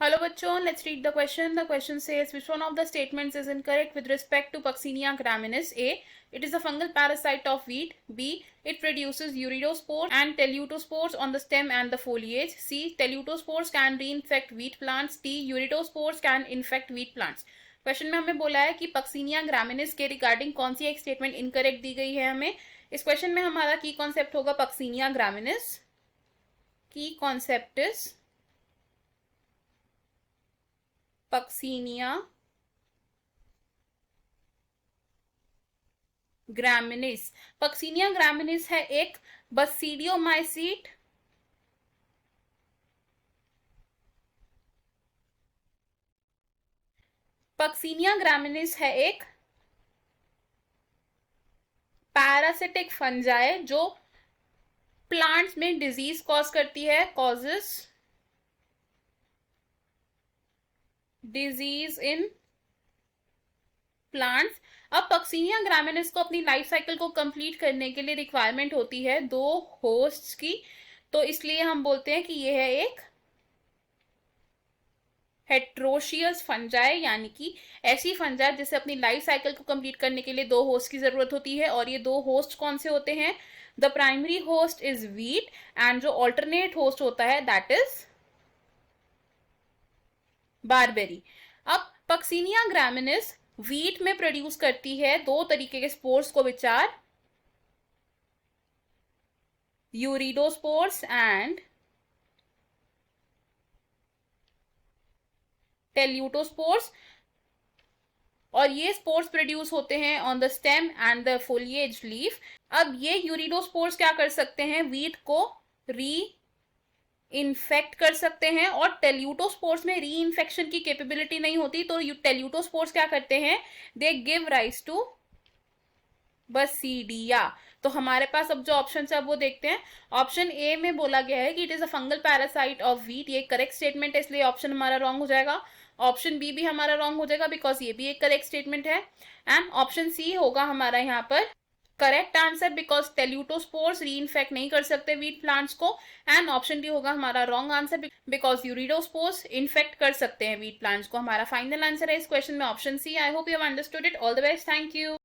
Hello bachon, let's read the question. The question says which one of the statements is incorrect with respect to Puccinia graminis? A. It is a fungal parasite of wheat. B. It produces uridospores and telutospores on the stem and the foliage. C. Telutospores can reinfect wheat plants. D. Uridospores can infect wheat plants. Question में हमें बोला है कि Puccinia ग्रामिनिस के regarding कौन सी एक statement incorrect दी गई है हमें. इस क्वेश्चन में हमारा की कॉन्सेप्ट होगा पक्सीनिया ग्रामिनिस. की कॉन्सेप्ट इज पक्सीनिया ग्रामिनिस. पक्सीनिया ग्रामिनिस है एक बसीडियोमाइसीट पक्सीनिया ग्रामिनिस है एक पैरासिटिक फंजाई जो प्लांट्स में डिजीज कॉज करती है. Causes disease in plants. अब पक्सीनिया ग्रामिनिस को अपनी लाइफ साइकिल को कंप्लीट करने के लिए रिक्वायरमेंट होती है 2 होस्ट्स की. तो इसलिए हम बोलते हैं कि यह है एक हेट्रोशियस फंजाई, यानी कि ऐसी फंजाई जिसे अपनी लाइफ साइकिल को कंप्लीट करने के लिए 2 होस्ट की जरूरत होती है. और ये 2 होस्ट कौन से होते हैं? The primary host is wheat and जो ऑल्टरनेट होस्ट होता है दैट इज बारबेरी. अब पक्सीनिया ग्रामिनिस वीट में प्रोड्यूस करती है 2 तरीके के स्पोर्स को विचार यूरिडोस्पोर्स एंड टेल्यूटोस्पोर्स. और ये स्पोर्स प्रोड्यूस होते हैं on the stem and the foliage leaf. अब ये यूरिडोस्पोर्स क्या कर सकते हैं? वीट को री इन्फेक्ट कर सकते हैं. और टेल्यूटोस्पोर्स में री इन्फेक्शन की कैपेबिलिटी नहीं होती, तो टेल्यूटोस्पोर्स क्या करते हैं? They give rise to basidia. तो हमारे पास अब जो ऑप्शन है वो देखते हैं. ऑप्शन ए में बोला गया है कि it is a fungal parasite of wheat. ये करेक्ट स्टेटमेंट है, इसलिए ऑप्शन हमारा रॉन्ग हो जाएगा. ऑप्शन बी भी हमारा रॉन्ग हो जाएगा बिकॉज ये भी एक करेक्ट स्टेटमेंट है. एंड ऑप्शन सी होगा हमारा यहाँ पर करेक्ट आंसर बिकॉज टेल्यूटोस्पोर्स री इन्फेक्ट नहीं कर सकते वीट प्लांट्स को. एंड ऑप्शन डी होगा हमारा रॉन्ग आंसर बिकॉज यूरिडोस्पोर्स इन्फेक्ट कर सकते हैं वीट प्लांट्स को. हमारा फाइनल आंसर है इस क्वेश्चन में option C. I hope you have understood it. All the best. Thank you.